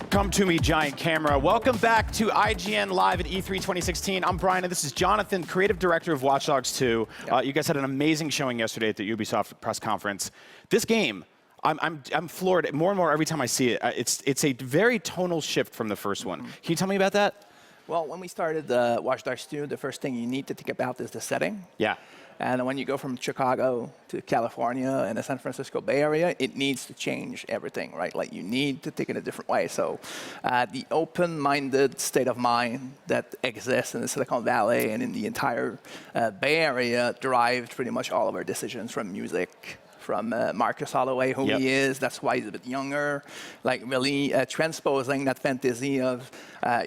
Come to me, giant camera. Welcome back to IGN Live at E3 2016. I'm Brian, and this is Jonathan, Creative Director of Watch Dogs 2. Yep. You guys had an amazing showing yesterday at the Ubisoft press conference. This game, I'm floored more and more every time I see it. It's a very tonal shift from the first one. Can you tell me about that? Well, when we started Watch Dogs 2, the first thing you need to think about is the setting. Yeah. And when you go from Chicago to California and the San Francisco Bay Area, it needs to change everything, right? Like you need to think in a different way. So the open-minded state of mind that exists in the Silicon Valley and in the entire Bay Area derived pretty much all of our decisions from music, from Marcus Holloway, who he is. That's why he's a bit younger. Like really transposing that fantasy of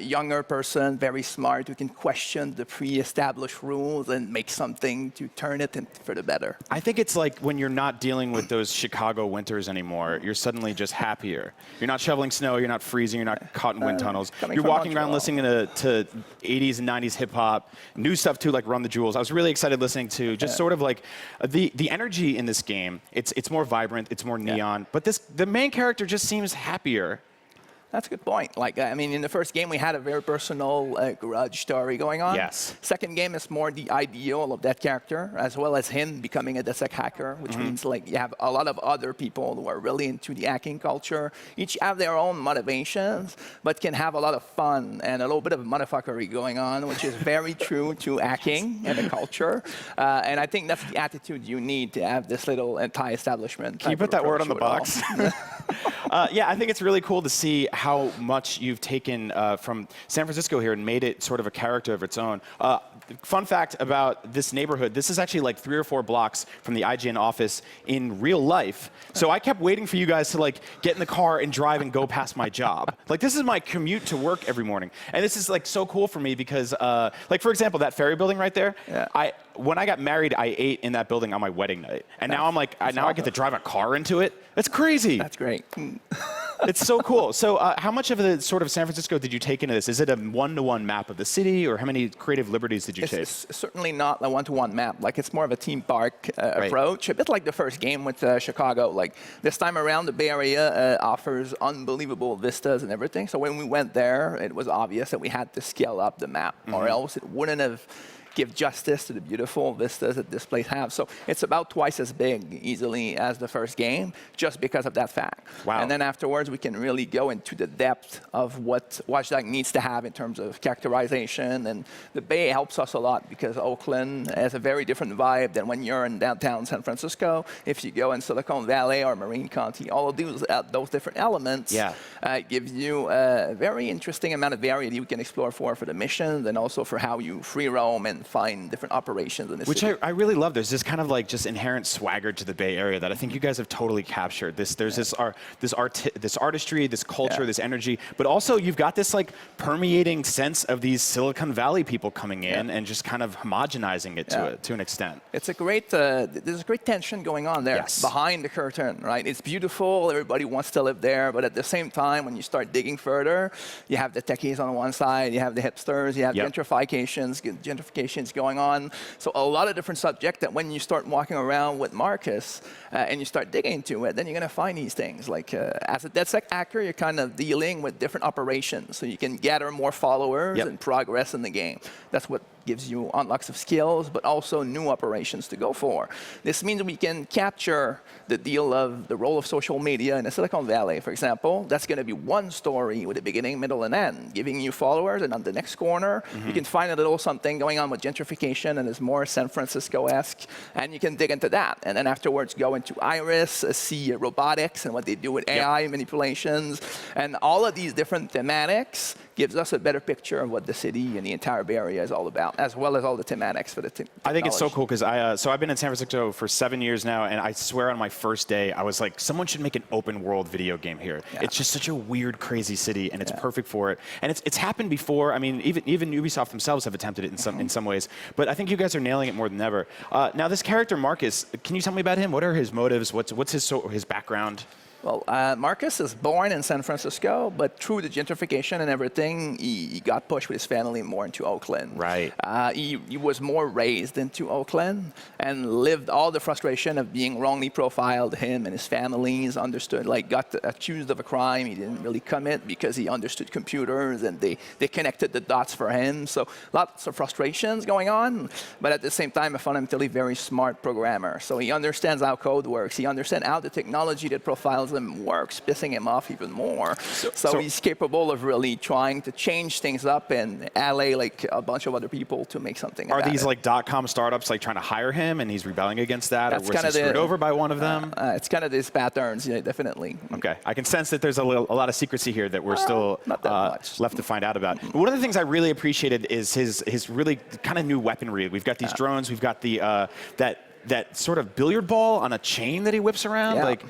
younger person, very smart, who can question the pre-established rules and make something to turn it for the better. I think it's like when you're not dealing with those Chicago winters anymore, you're suddenly just happier. You're not shoveling snow, you're not freezing, you're not caught in wind tunnels. You're walking around listening to 80s and 90s hip hop, new stuff too, like Run the Jewels. I was really excited listening to just sort of like the energy in this game. It's more vibrant, it's more neon, but the main character just seems happier. That's a good point. Like, I mean, in the first game, we had a very personal grudge story going on. Yes. Second game is more the ideal of that character, as well as him becoming a DedSec hacker, which means like you have a lot of other people who are really into the hacking culture. Each have their own motivations, but can have a lot of fun and a little bit of motherfuckery going on, which is very true to hacking and the culture. And I think that's the attitude you need to have this little anti-establishment. Can you put that word on the box? Yeah, I think it's really cool to see how much you've taken from San Francisco here and made it sort of a character of its own. Fun fact about this neighborhood, this is actually like 3 or 4 blocks from the IGN office in real life. So I kept waiting for you guys to like get in the car and drive and go past my job. Like this is my commute to work every morning. And this is like so cool for me because like for example, that ferry building right there, when I got married, I ate in that building on my wedding night. And now I'm like, now I get to drive a car into it. That's crazy. That's great. It's so cool. So how much of the sort of San Francisco did you take into this? Is it a one-to-one map of the city, or how many creative liberties did you take? It's certainly not a one-to-one map. Like it's more of a theme park approach, a bit like the first game with Chicago. Like this time around, the Bay Area offers unbelievable vistas and everything. So when we went there, it was obvious that we had to scale up the map, or else it wouldn't have give justice to the beautiful vistas that this place has. So it's about twice as big easily as the first game, just because of that fact. Wow. And then afterwards, we can really go into the depth of what Watch Dogs needs to have in terms of characterization. And the Bay helps us a lot because Oakland has a very different vibe than when you're in downtown San Francisco. If you go in Silicon Valley or Marin County, all of those different elements give you a very interesting amount of variety you can explore for the missions and also for how you free roam and find different operations in this Which city. I really love. There's this kind of like just inherent swagger to the Bay Area that I think you guys have totally captured. There's this artistry, this culture, this energy, but also you've got this like permeating sense of these Silicon Valley people coming in and just kind of homogenizing it to an extent. It's a great, there's a great tension going on there behind the curtain, right? It's beautiful, everybody wants to live there, but at the same time, when you start digging further, you have the techies on one side, you have the hipsters, you have gentrifications going on. So a lot of different subjects that when you start walking around with Marcus and you start digging into it, then you're going to find these things. Like as a DedSec hacker, you're kind of dealing with different operations. So you can gather more followers and progress in the game. That's what gives you unlocks of skills, but also new operations to go for. This means we can capture the deal of the role of social media in the Silicon Valley, for example. That's going to be one story with a beginning, middle, and end, giving you followers, and on the next corner, you can find a little something going on with gentrification and is more San Francisco-esque, and you can dig into that. And then afterwards, go into Iris, see robotics and what they do with AI manipulations, and all of these different thematics gives us a better picture of what the city and the entire Bay Area is all about, as well as all the thematics for the technology. I think it's so cool because I've been in San Francisco for 7 years now, and I swear on my first day, I was like, someone should make an open world video game here. It's just such a weird, crazy city, and it's perfect for it. And it's happened before. I mean, even Ubisoft themselves have attempted it in some ways, but I think you guys are nailing it more than ever. Now, this character Marcus, can you tell me about him? What are his motives? What's his background? Well, Marcus is born in San Francisco, but through the gentrification and everything, he got pushed with his family more into Oakland. Right. He was more raised into Oakland and lived all the frustration of being wrongly profiled. Him and his families understood, like, got accused of a crime he didn't really commit because he understood computers and they connected the dots for him. So lots of frustrations going on, but at the same time, a fundamentally very smart programmer. So he understands how code works. He understands how the technology that profiles him works, pissing him off even more. So he's capable of really trying to change things up and ally like a bunch of other people to make something about it. Are these like .com startups like trying to hire him and he's rebelling against that? That's or was he screwed over by one of them? It's kind of these patterns, yeah, definitely. Okay, I can sense that there's a lot of secrecy here that we're still left to find out about. But one of the things I really appreciated is his really kind of new weaponry. We've got these drones, we've got the that sort of billiard ball on a chain that he whips around. Yeah. Like,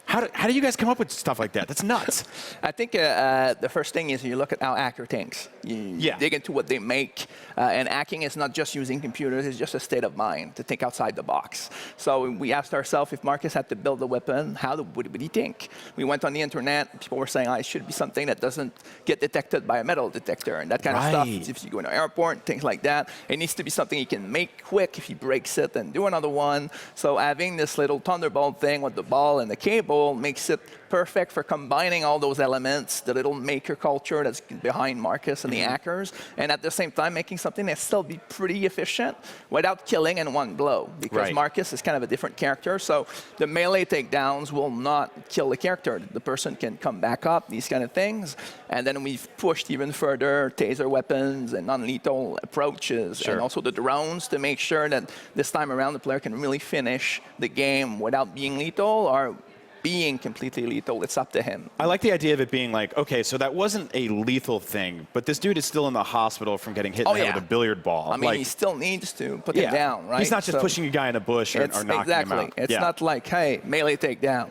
how do you guys come up with stuff like that? That's nuts. I think the first thing is you look at how hacker thinks. You dig into what they make. And hacking is not just using computers, it's just a state of mind to think outside the box. So we asked ourselves, if Marcus had to build a weapon, how would he think? We went on the internet, people were saying, it should be something that doesn't get detected by a metal detector and that kind of stuff. If you go in an airport, things like that. It needs to be something he can make quick if he breaks it and do another one. So having this little Thunderbolt thing with the ball and the cable makes it perfect for combining all those elements, the little maker culture that's behind Marcus and the hackers, and at the same time making something that still be pretty efficient without killing in one blow. Because Marcus is kind of a different character, so the melee takedowns will not kill the character. The person can come back up, these kind of things. And then we've pushed even further taser weapons and non-lethal approaches, and also the drones to make sure that this time around the player can really finish the game without being lethal or being completely lethal. It's up to him. I like the idea of it being like, okay, so that wasn't a lethal thing, but this dude is still in the hospital from getting hit in the head with a billiard ball. I mean, he still needs to put him down, right? He's not just pushing a guy in a bush or knocking him out. It's not like, hey, melee takedown.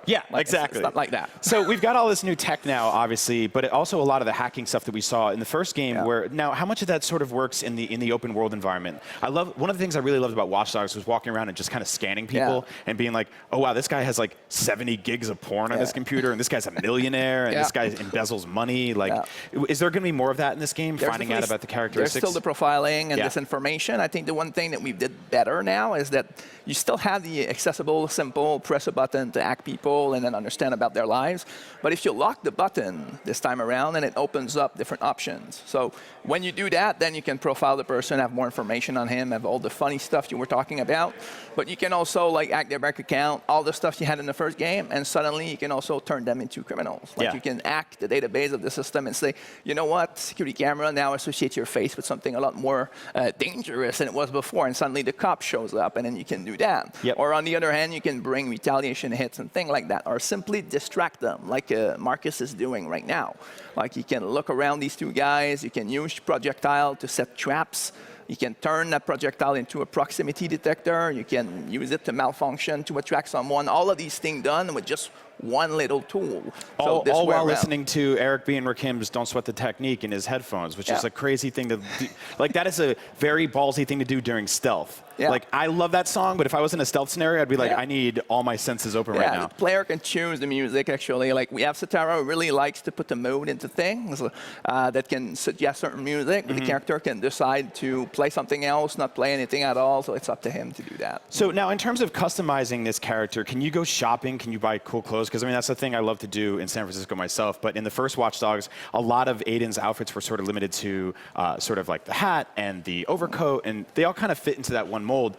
Yeah, exactly. It's not like that. So we've got all this new tech now, obviously, but also a lot of the hacking stuff that we saw in the first game. Where now, how much of that sort of works in the open world environment? One of the things I really loved about Watch Dogs was walking around and just kind of scanning people and being like, oh wow, this guy has like 70 gigs of porn on his computer, and this guy's a millionaire, and this guy embezzles money. Like, is there going to be more of that in this game? Finding out about the characteristics. There's still the profiling and this information. I think the one thing that we did better now is that you still have the accessible, simple, press a button to hack people and then understand about their lives. But if you lock the button this time around, then it opens up different options. So when you do that, then you can profile the person, have more information on him, have all the funny stuff you were talking about. But you can also like hack their bank account, all the stuff you had in the first game, and suddenly you can also turn them into criminals. Like you can hack the database of the system and say, you know what, security camera now associates your face with something a lot more dangerous than it was before, and suddenly the cop shows up, and then you can do that. Or on the other hand, you can bring retaliation hits and things like that, or simply distract them, like Marcus is doing right now. Like you can look around these two guys, you can use projectile to set traps, you can turn that projectile into a proximity detector, you can use it to malfunction to attract someone, all of these things done with just one little tool. All while listening to Eric B. and Rakim's Don't Sweat the Technique in his headphones, which is a crazy thing to do. Like, that is a very ballsy thing to do during stealth. Like, I love that song, but if I was in a stealth scenario, I'd be like, I need all my senses open right now. The player can choose the music, actually. Like, we have Satara, who really likes to put the mood into things that can suggest certain music. The character can decide to play something else, not play anything at all, so it's up to him to do that. So now, in terms of customizing this character, can you go shopping? Can you buy cool clothes? Because, I mean, that's the thing I love to do in San Francisco myself. But in the first Watch Dogs, a lot of Aiden's outfits were sort of limited to sort of like the hat and the overcoat, and they all kind of fit into that one mold.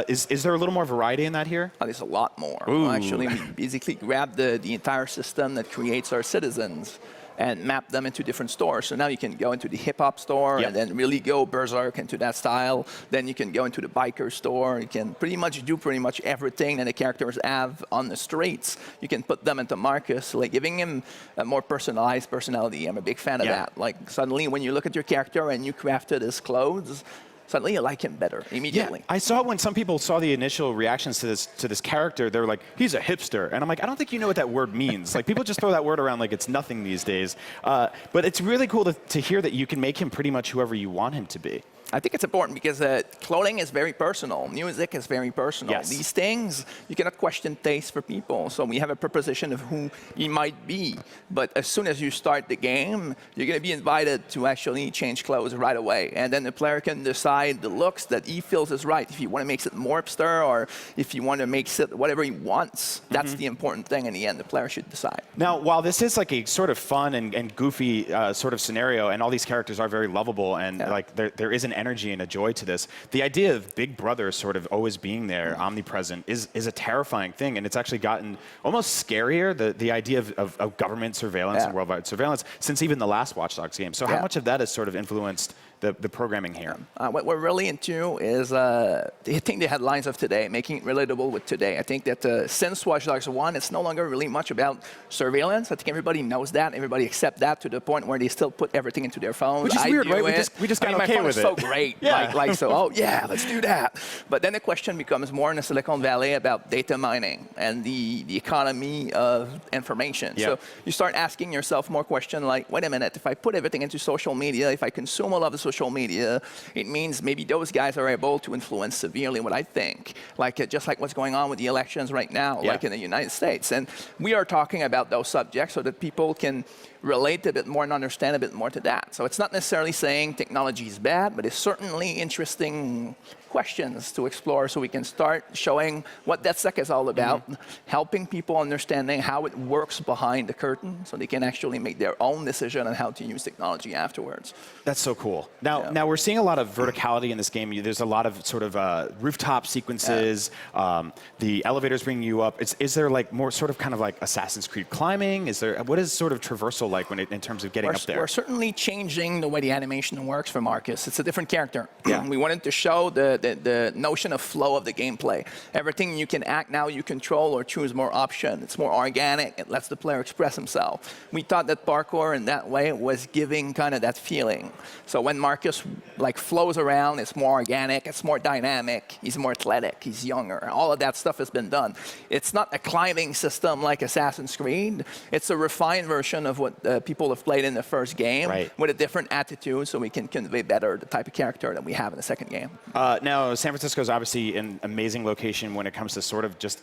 Is there a little more variety in that here? There's a lot more. Ooh. Actually, we basically grabbed the entire system that creates our citizens and map them into different stores. So now you can go into the hip-hop store and then really go berserk into that style. Then you can go into the biker store. You can pretty much do everything that the characters have on the streets. You can put them into Marcus, like giving him a more personalized personality. I'm a big fan of that. Like suddenly when you look at your character and you crafted his clothes, suddenly you like him better immediately. I saw when some people saw the initial reactions to this character, they were like, he's a hipster. And I'm like, I don't think you know what that word means. Like, people just throw that word around like it's nothing these days. But it's really cool to hear that you can make him pretty much whoever you want him to be. I think it's important because clothing is very personal. Music is very personal. Yes. These things, you cannot question taste for people. So we have a proposition of who he might be. But as soon as you start the game, you're going to be invited to actually change clothes right away. And then the player can decide the looks that he feels is right. If he want to make it more hipster or if you want to make it whatever he wants, that's the important thing in the end. The player should decide. Now, while this is like a sort of fun and goofy sort of scenario, and all these characters are very lovable, and like there is an energy and a joy to this, the idea of Big Brother sort of always being there, omnipresent, is a terrifying thing, and it's actually gotten almost scarier, the idea of government surveillance and worldwide surveillance, since even the last Watch Dogs game. So how much of that has sort of influenced the programming here? What we're really into is hitting the headlines of today, making it relatable with today. I think that since Watch Dogs 1, it's no longer really much about surveillance. I think everybody knows that. Everybody accepts that to the point where they still put everything into their phones. Which is weird, right? We just got okay with it. My phone is so great. Oh yeah, let's do that. But then the question becomes more in the Silicon Valley about data mining and the economy of information. So you start asking yourself more questions like, wait a minute, if I put everything into social media, if I consume all of the social media, it means maybe those guys are able to influence severely what I think. Like just like what's going on with the elections right now, like in the United States. And we are talking about those subjects so that people can relate a bit more and understand a bit more to that. So it's not necessarily saying technology is bad, but it's certainly interesting questions to explore so we can start showing what DedSec is all about, helping people understanding how it works behind the curtain so they can actually make their own decision on how to use technology afterwards. That's so cool. Now we're seeing a lot of verticality in this game. There's a lot of sort of rooftop sequences. The elevators bringing you up. Is there like more sort of kind of like Assassin's Creed climbing? What is sort of traversal like in terms of getting up there? We're certainly changing the way the animation works for Marcus. It's a different character. We wanted to show the notion of flow of the gameplay. Everything you can act now, you control or choose more option. It's more organic. It lets the player express himself. We thought that parkour in that way was giving kind of that feeling. So when Marcus like flows around, it's more organic, it's more dynamic, he's more athletic, he's younger. All of that stuff has been done. It's not a climbing system like Assassin's Creed. It's a refined version of what people have played in the first game with a different attitude so we can convey better the type of character that we have in the second game. Now, San Francisco is obviously an amazing location when it comes to sort of just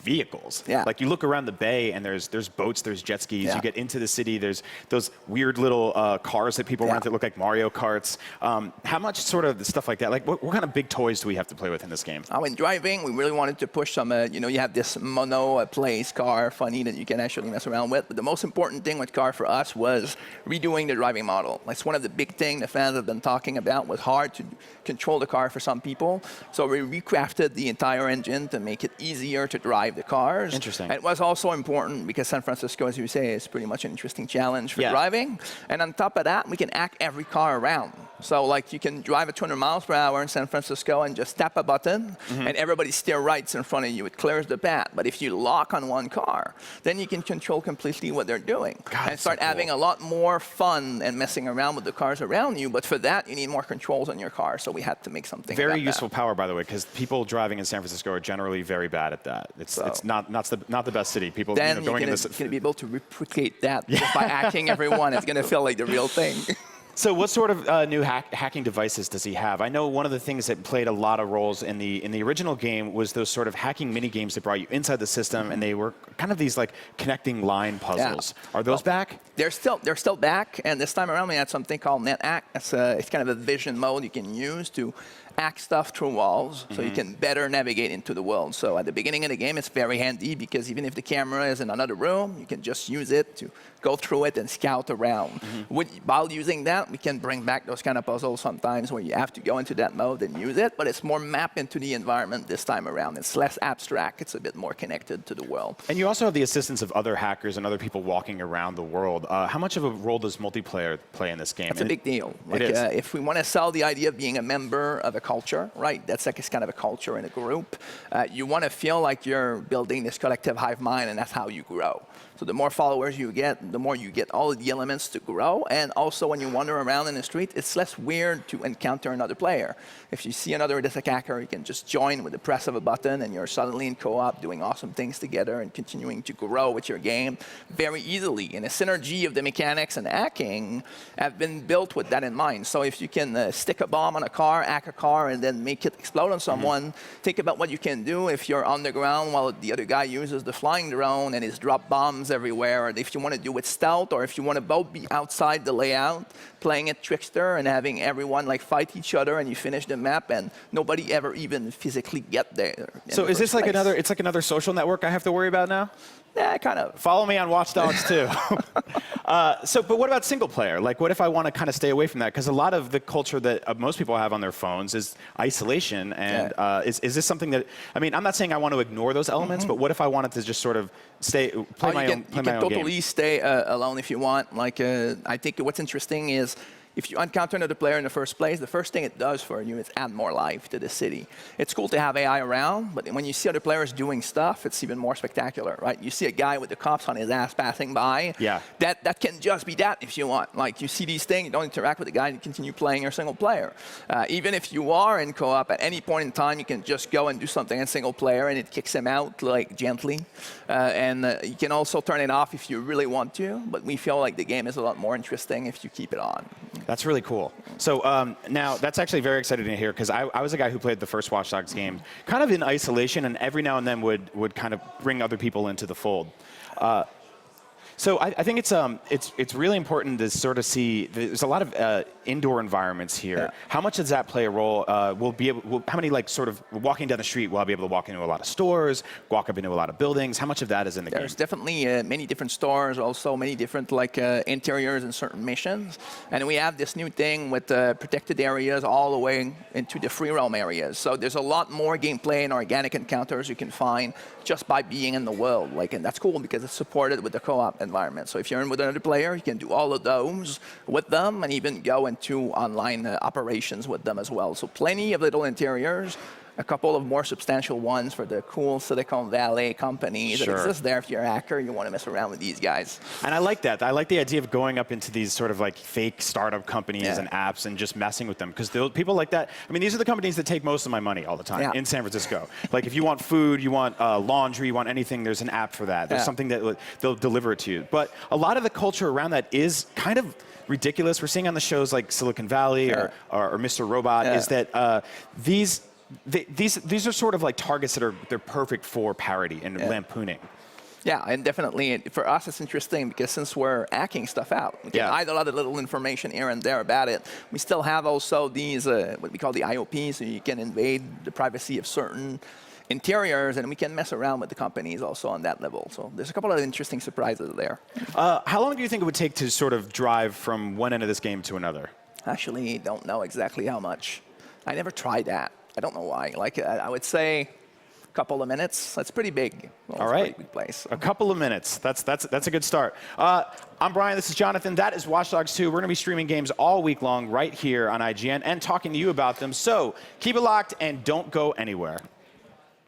vehicles. Like you look around the bay and there's boats, there's jet skis. You get into the city, there's those weird little cars that people rent that look like Mario Karts. How much sort of stuff like that? Like what kind of big toys do we have to play with in this game? In driving, we really wanted to push some, you have this mono place car, funny, that you can actually mess around with. But the most important thing with car for us was redoing the driving model. That's one of the big things the fans have been talking about. Was hard to control the car for some people. So we recrafted the entire engine to make it easier to drive the cars. Interesting. And it was also important because San Francisco, as you say, is pretty much an interesting challenge for driving. And on top of that, we can hack every car around. So like you can drive at 200 miles per hour in San Francisco and just tap a button and everybody steer rights in front of you. It clears the path. But if you lock on one car, then you can control completely what they're doing and start having a lot more fun and messing around with the cars around you. But for that, you need more controls on your car. So we had to make something very useful power, by the way, because people driving in San Francisco are generally very bad at that. It's not the best city. People then going in this. You're going to be able to replicate that just by hacking everyone. It's going to feel like the real thing. So what sort of new hacking devices does he have? I know one of the things that played a lot of roles in the original game was those sort of hacking mini games that brought you inside the system, and they were kind of these like connecting line puzzles. Are those back? They're still back, and this time around we had something called NetHack. It's kind of a vision mode you can use to hack stuff through walls so you can better navigate into the world. So at the beginning of the game, it's very handy because even if the camera is in another room, you can just use it to go through it and scout around. While using that, we can bring back those kind of puzzles sometimes where you have to go into that mode and use it, but it's more mapped into the environment this time around. It's less abstract. It's a bit more connected to the world. And you also have the assistance of other hackers and other people walking around the world. How much of a role does multiplayer play in this game? It's a big deal. Like, it is. If we want to sell the idea of being a member of a culture, right? That's like it's kind of a culture in a group. You want to feel like you're building this collective hive mind, and that's how you grow. So the more followers you get, the more you get all of the elements to grow. And also, when you wander around in the street, it's less weird to encounter another player. If you see another hacker, you can just join with the press of a button, and you're suddenly in co-op doing awesome things together and continuing to grow with your game very easily. And the synergy of the mechanics and hacking have been built with that in mind. So if you can stick a bomb on a car, hack a car, and then make it explode on someone, think about what you can do if you're on the ground while the other guy uses the flying drone and is drop bombs everywhere. Or if you want to do it stealth, or if you want to both be outside the layout, playing it trickster and having everyone like fight each other, and you finish the map and nobody ever even physically get there. So is this like it's like another social network I have to worry about now? Yeah, kind of. Follow me on Watch Dogs too. But what about single player? Like, what if I want to kind of stay away from that? Because a lot of the culture that most people have on their phones is isolation. And is this something that, I mean, I'm not saying I want to ignore those elements, but what if I wanted to just sort of play my own game? You can totally stay alone if you want. Like, I think what's interesting is, if you encounter another player in the first place, the first thing it does for you is add more life to the city. It's cool to have AI around, but when you see other players doing stuff, it's even more spectacular, right? You see a guy with the cops on his ass passing by. Yeah. That can just be that if you want. Like, you see these things, you don't interact with the guy, you continue playing your single player. Even if you are in co-op, at any point in time, you can just go and do something in single player, and it kicks him out, like, gently. You can also turn it off if you really want to, but we feel like the game is a lot more interesting if you keep it on. That's really cool. So now, that's actually very exciting to hear, because I was a guy who played the first Watch Dogs game kind of in isolation, and every now and then would kind of bring other people into the fold. So I think it's really important to sort of see, there's a lot of indoor environments here. Yeah. How much does that play a role? How many, like, sort of walking down the street, will I be able to walk into a lot of stores, walk up into a lot of buildings? How much of that is in the game? There's definitely many different stores, also many different interiors in certain missions. And we have this new thing with protected areas all the way into the free roam areas. So there's a lot more gameplay and organic encounters you can find just by being in the world. And that's cool because it's supported with the co-op environment. So if you're in with another player, you can do all of those with them and even go into online operations with them as well. So plenty of little interiors, a couple of more substantial ones for the cool Silicon Valley companies that exist there. If you're a hacker, you want to mess around with these guys. And I like that. I like the idea of going up into these sort of like fake startup companies and apps and just messing with them. Because people like that, I mean, these are the companies that take most of my money all the time in San Francisco. Like, if you want food, you want laundry, you want anything, there's an app for that. There's something that they'll deliver it to you. But a lot of the culture around that is kind of ridiculous. We're seeing on the shows like Silicon Valley or Mr. Robot is that these are sort of like targets that they're perfect for parody and lampooning. Yeah, and definitely for us it's interesting because since we're hacking stuff out, we can hide a lot of little information here and there about it. We still have also these what we call the IOPs, so you can invade the privacy of certain interiors, and we can mess around with the companies also on that level. So there's a couple of interesting surprises there. How long do you think it would take to sort of drive from one end of this game to another? Actually, don't know exactly how much. I never tried that. I don't know why. Like, I would say a couple of minutes. That's pretty big. Well, all right. Pretty big place. A couple of minutes. That's a good start. I'm Brian. This is Jonathan. That is Watch Dogs 2. We're going to be streaming games all week long right here on IGN and talking to you about them. So keep it locked and don't go anywhere.